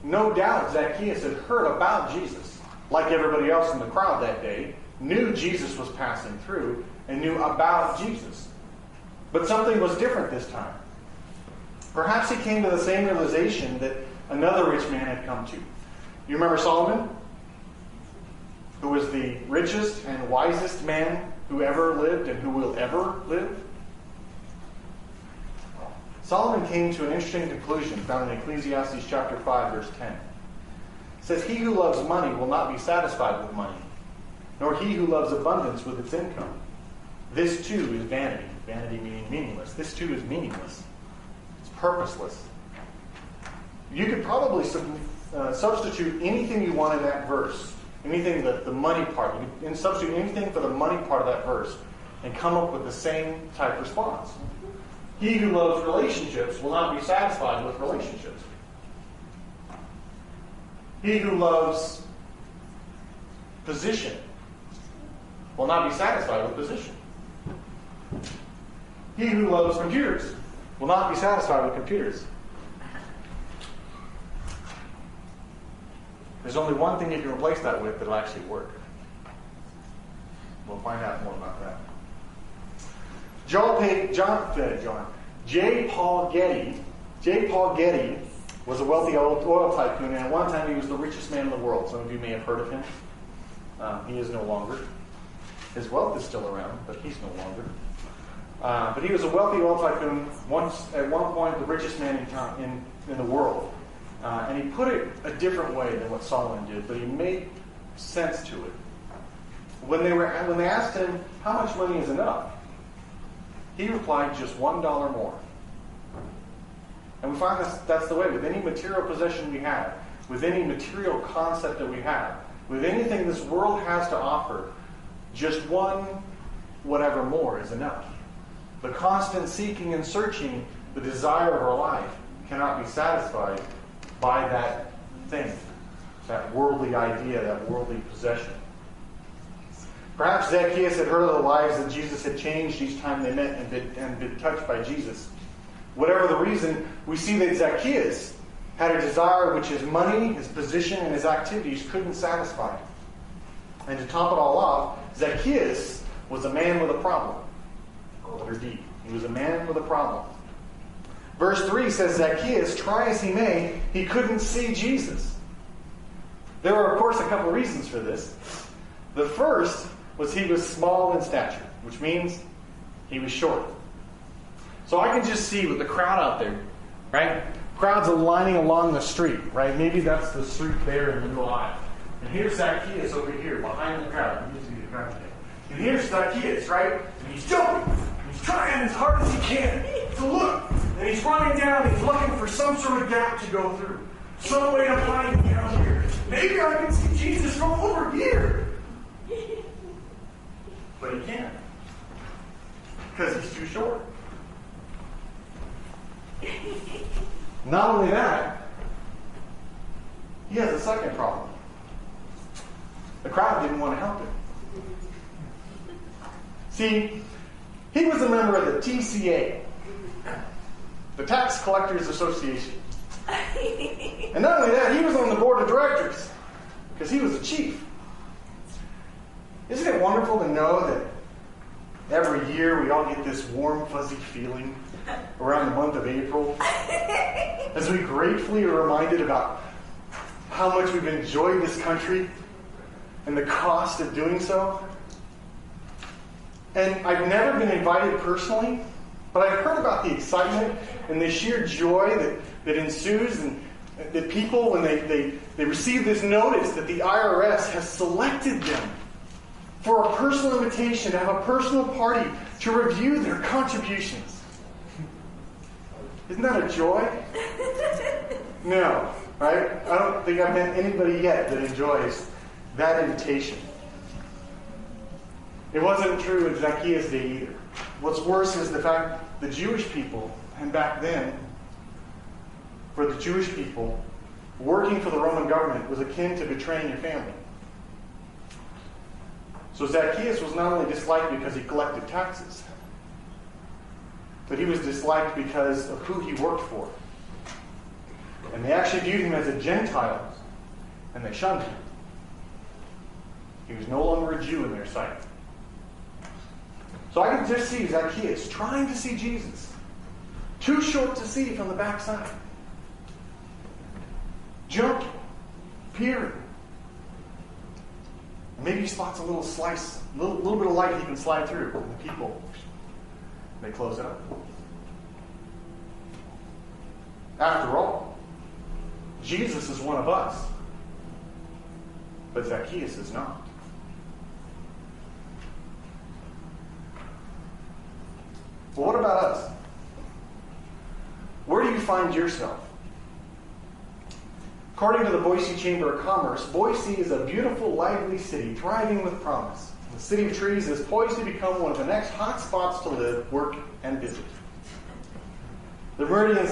no doubt Zacchaeus had heard about Jesus, like everybody else in the crowd that day, knew Jesus was passing through, and knew about Jesus. But something was different this time. Perhaps he came to the same realization that another rich man had come to. You remember Solomon? Who was the richest and wisest man who ever lived and who will ever live? Solomon came to an interesting conclusion found in Ecclesiastes chapter 5, verse 10. It says, "He who loves money will not be satisfied with money, nor he who loves abundance with its income. This too is vanity." Vanity meaning meaningless. This too is meaningless. It's purposeless. You could probably substitute anything you want in that verse, anything that the money part, you can substitute anything for the money part of that verse, and come up with the same type response. He who loves relationships will not be satisfied with relationships. He who loves position will not be satisfied with position. He who loves computers will not be satisfied with computers. There's only one thing you can replace that with that'll actually work. We'll find out more about that. J. Paul Getty was a wealthy oil tycoon, and at one time he was the richest man in the world. Some of you may have heard of him. He is no longer. His wealth is still around, but he's no longer. But he was a wealthy oil tycoon, at one point the richest man in the world. And he put it a different way than what Solomon did, but he made sense to it. When they asked him, how much money is enough? He replied, just $1 more. And we find that's the way. With any material possession we have, with any material concept that we have, with anything this world has to offer, just one whatever more is enough. The constant seeking and searching, the desire of our life, cannot be satisfied by that thing, that worldly idea, that worldly possession. Perhaps Zacchaeus had heard of the lives that Jesus had changed each time they met and been touched by Jesus. Whatever the reason, we see that Zacchaeus had a desire which his money, his position, and his activities couldn't satisfy. And to top it all off, Zacchaeus was a man with a problem. Letter D. He was a man with a problem. Verse 3 says, Zacchaeus, try as he may, he couldn't see Jesus. There are, of course, a couple reasons for this. The first was he was small in stature, which means he was short. So I can just see with the crowd out there, right? Crowds are lining along the street, right? Maybe that's the street there in the middle aisle. And here's Zacchaeus over here behind the crowd. You can see the crowd there. And here's Zacchaeus, right? And he's jumping. He's trying as hard as he can to look. And he's running down. He's looking for some sort of gap to go through. Some way to find him down here. Maybe I can see Jesus from over here. But he can't. Because he's too short. Not only that, he has a second problem. The crowd didn't want to help him. See, he was a member of the TCA, the Tax Collectors Association. And not only that, he was on the board of directors because he was the chief. Isn't it wonderful to know that every year we all get this warm, fuzzy feeling around the month of April as we gratefully are reminded about how much we've enjoyed this country and the cost of doing so? And I've never been invited personally, but I've heard about the excitement and the sheer joy that ensues, and that people, when they receive this notice that the IRS has selected them for a personal invitation to have a personal party to review their contributions. Isn't that a joy? No, right? I don't think I've met anybody yet that enjoys that invitation. It wasn't true in Zacchaeus' day either. What's worse is the fact the Jewish people, and back then, for the Jewish people, working for the Roman government was akin to betraying your family. So Zacchaeus was not only disliked because he collected taxes, but he was disliked because of who he worked for. And they actually viewed him as a Gentile, and they shunned him. He was no longer a Jew in their sight. So I can just see Zacchaeus trying to see Jesus. Too short to see from the backside. Jumping, peering. And maybe he spots a little slice, a little bit of light he can slide through. And the people, they close it up. After all, Jesus is one of us. But Zacchaeus is not. Well, what about us? Where do you find yourself? According to the Boise Chamber of Commerce, Boise is a beautiful, lively city thriving with promise. The City of Trees is poised to become one of the next hot spots to live, work, and visit. The Meridian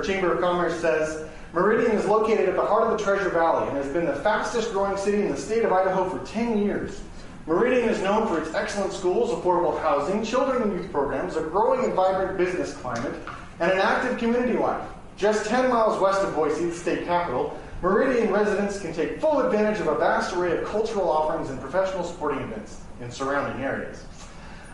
Chamber of Commerce says, Meridian is located at the heart of the Treasure Valley and has been the fastest growing city in the state of Idaho for 10 years. Meridian is known for its excellent schools, affordable housing, children and youth programs, a growing and vibrant business climate, and an active community life. Just 10 miles west of Boise, the state capital, Meridian residents can take full advantage of a vast array of cultural offerings and professional sporting events in surrounding areas.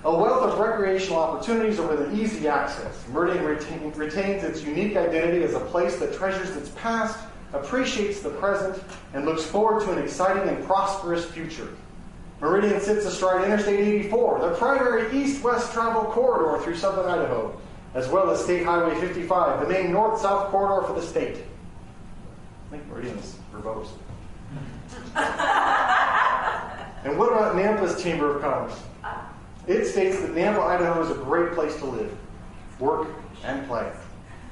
A wealth of recreational opportunities are within easy access. Meridian retains its unique identity as a place that treasures its past, appreciates the present, and looks forward to an exciting and prosperous future. Meridian sits astride Interstate 84, the primary east-west travel corridor through southern Idaho, as well as State Highway 55, the main north-south corridor for the state. I think Meridian's verbose. And what about Nampa's Chamber of Commerce? It states that Nampa, Idaho is a great place to live, work, and play.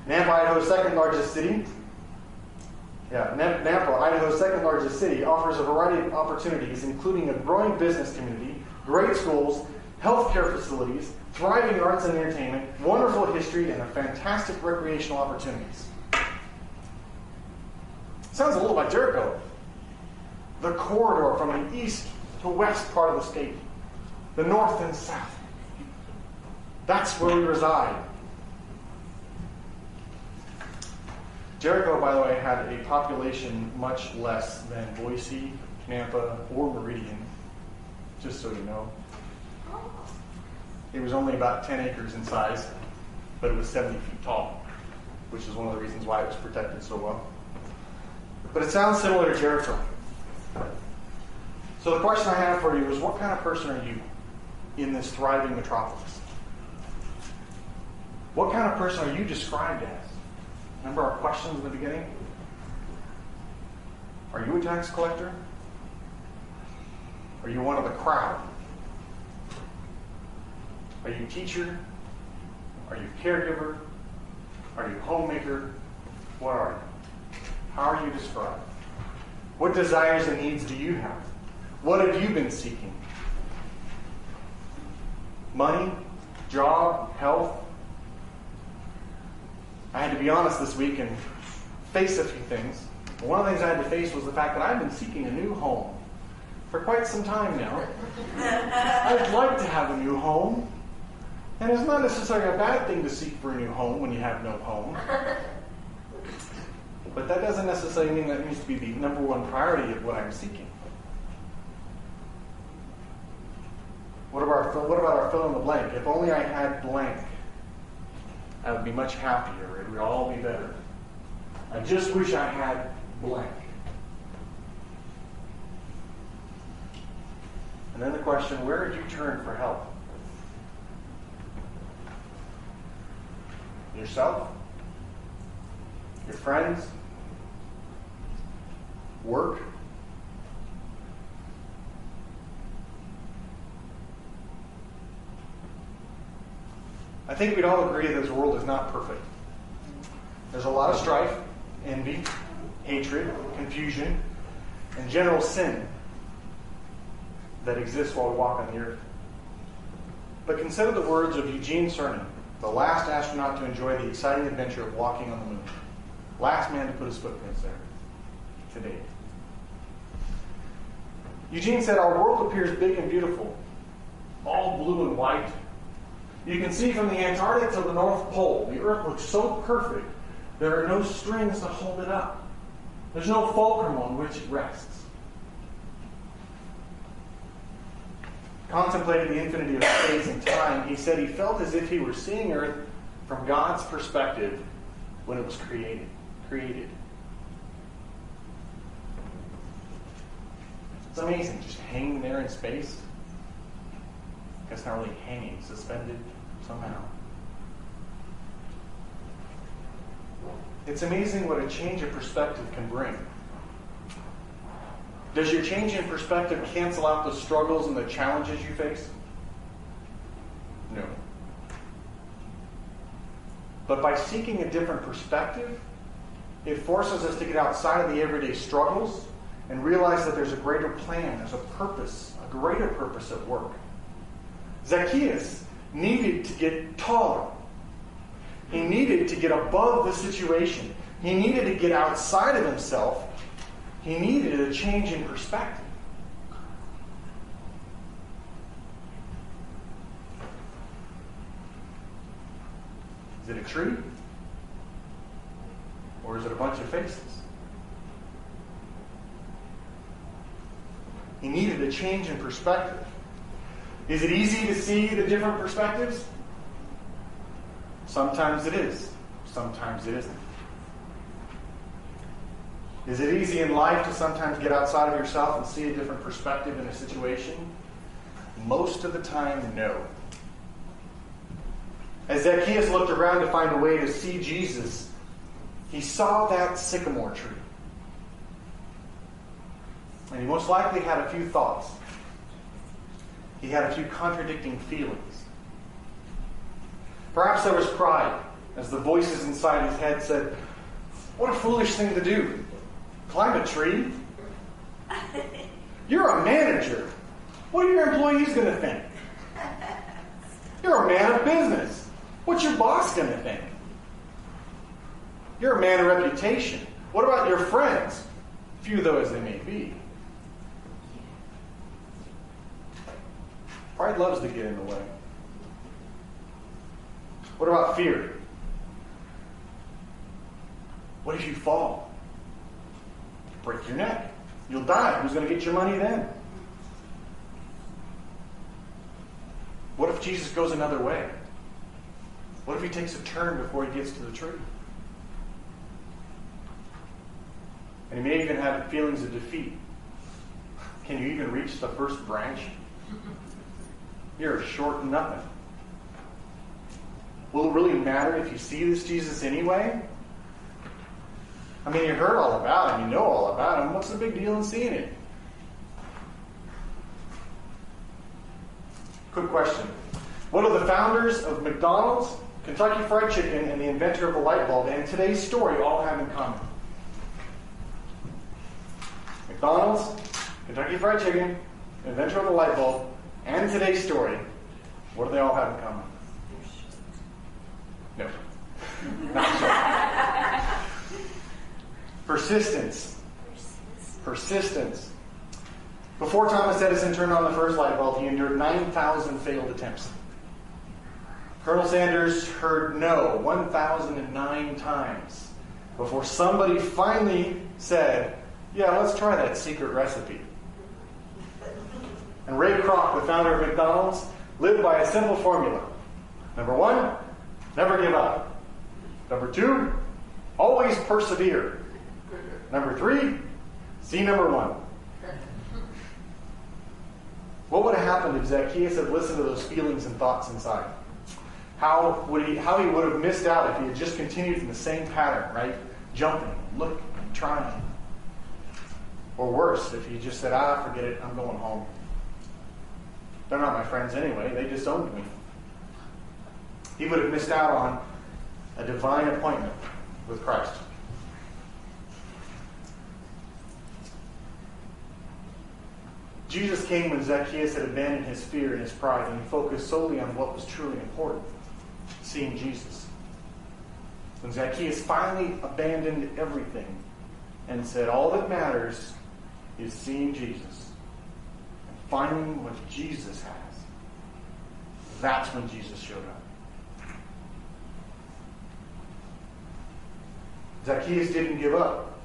Nampa, Idaho's second largest city, Nampa, Idaho's second largest city, offers a variety of opportunities, including a growing business community, great schools, healthcare facilities, thriving arts and entertainment, wonderful history, and fantastic recreational opportunities. Sounds a little like Jericho. The corridor from the east to west part of the state. The north and south. That's where we reside. Jericho, by the way, had a population much less than Boise, Nampa, or Meridian, just so you know. It was only about 10 acres in size, but it was 70 feet tall, which is one of the reasons why it was protected so well. But it sounds similar to Jericho. So the question I have for you is, what kind of person are you in this thriving metropolis? What kind of person are you described as? Remember our questions in the beginning? Are you a tax collector? Are you one of the crowd? Are you teacher? Are you caregiver? Are you homemaker? What are you? How are you described? What desires and needs do you have? What have you been seeking? Money? Job? Health? I had to be honest this week and face a few things. One of the things I had to face was the fact that I've been seeking a new home for quite some time now. I'd like to have a new home. And it's not necessarily a bad thing to seek for a new home when you have no home. But that doesn't necessarily mean that needs to be the number one priority of what I'm seeking. What about our fill in the blank? If only I had blank, I would be much happier. It would all be better. I just wish I had blank. And then the question, where did you turn for help? Yourself? Your friends? Work? I think we'd all agree that this world is not perfect. There's a lot of strife, envy, hatred, confusion, and general sin that exists while we walk on the earth. But consider the words of Eugene Cernan, the last astronaut to enjoy the exciting adventure of walking on the moon. Last man to put his footprints there, to date. Eugene said, "Our world appears big and beautiful, all blue and white. You can see from the Antarctic to the North Pole, the Earth looks so perfect There are no strings to hold it up. There's no fulcrum on which it rests. Contemplating the infinity of space and time, he said he felt as if he were seeing Earth from God's perspective when it was created. It's amazing, just hanging there in space. I guess not really hanging, suspended somehow. It's amazing what a change of perspective can bring. Does your change in perspective cancel out the struggles and the challenges you face? No. But by seeking a different perspective, it forces us to get outside of the everyday struggles and realize that there's a greater plan, there's a purpose, a greater purpose at work. Zacchaeus needed to get taller. He needed to get above the situation. He needed to get outside of himself. He needed a change in perspective. Is it a tree? Or is it a bunch of faces? He needed a change in perspective. Is it easy to see the different perspectives? Sometimes it is. Sometimes it isn't. Is it easy in life to sometimes get outside of yourself and see a different perspective in a situation? Most of the time, no. As Zacchaeus looked around to find a way to see Jesus, he saw that sycamore tree. And he most likely had a few thoughts. He had a few contradicting feelings. Perhaps there was pride, as the voices inside his head said, "What a foolish thing to do. Climb a tree? You're a manager. What are your employees going to think? You're a man of business. What's your boss going to think? You're a man of reputation. What about your friends? Few though as they may be." Pride loves to get in the way. What about fear? What if you fall? Break your neck. You'll die. Who's going to get your money then? What if Jesus goes another way? What if he takes a turn before he gets to the tree? And he may even have feelings of defeat. Can you even reach the first branch? You're short nothing. Will it really matter if you see this Jesus anyway? I mean, you heard all about him. You know all about him. What's the big deal in seeing it? Quick question. What do the founders of McDonald's, Kentucky Fried Chicken, and the inventor of the light bulb and today's story all have in common? McDonald's, Kentucky Fried Chicken, inventor of the light bulb, and today's story, what do they all have in common? No. Not so. Persistence. Persistence. Before Thomas Edison turned on the first light bulb, he endured 9,000 failed attempts. Colonel Sanders heard no 1,009 times before somebody finally said, "Yeah, let's try that secret recipe." And Ray Kroc, the founder of McDonald's, lived by a simple formula. Number 1, never give up. Number 2, always persevere. Number 3, see number 1. What would have happened if Zacchaeus had listened to those feelings and thoughts inside? How he would have missed out if he had just continued in the same pattern, right? Jumping, looking, trying. Or worse, if he just said, forget it, I'm going home. They're not my friends anyway, they disowned me. He would have missed out on a divine appointment with Christ. Jesus came when Zacchaeus had abandoned his fear and his pride, and he focused solely on what was truly important, seeing Jesus. When Zacchaeus finally abandoned everything and said, all that matters is seeing Jesus and finding what Jesus has, that's when Jesus showed up. Zacchaeus didn't give up.